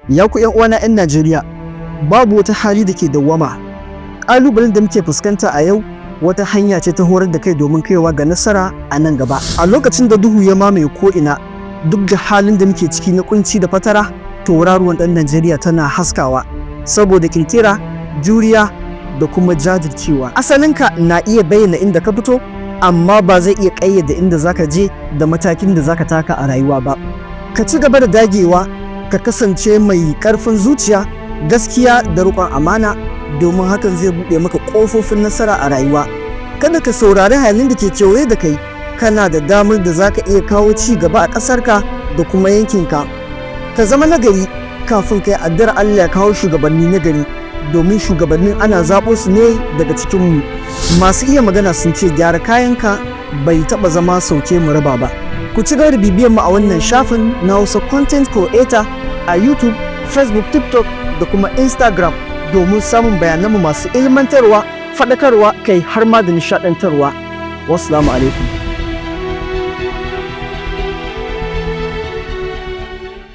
Ya ku 'yan uwana 'yan Najeriya, babu wata hali da ke dawwama. Ƙalubalen da muke fuskanta a yau wata hanya ce ta horar da kai domin kaiwa ga nasara a nan gaba. A lokacin da duhu ya mamaye ko'ina, duk da halin da muke ciki na kunci da fatara, tauraruwan ɗan Najeriya tana haskawa saboda kirkira, juriya da kuma jajircewa. Asalinka na iya bayyana inda ka fito, amma ba zai iya ƙayyade inda zaka je da matakin da zaka taka a rayuwa ba. Ka ci gaba da dagewa, ka kasance mai ƙarfin zuciya, gaskiya da riƙon amana, domin hakan zai buɗe maka ƙofofin nasara a rayuwa. Kada ka saurari halin da ke kewaye da kai, kana da damar da zaka iya kawo ci gaba a ƙasarka da kuma yankinka. Ka zama nagari kafin kai addu'ar Allah ya kawo shugabanni nagari, domin shugabannin ana zaɓo su ne daga cikinmu. Masu iya magana sun ce gyara kayanka bai taɓa zama sauke mu raba ba. Ku ci gaba da bibiyan mu a wannan shafin na Hausa Content Creator a YouTube, Facebook, TikTok da kuma Instagram domin samun bayananmu masu ilmantarwa, faɗakarwa kai har ma da nishaɗantarwa. Wassalamu alaikum.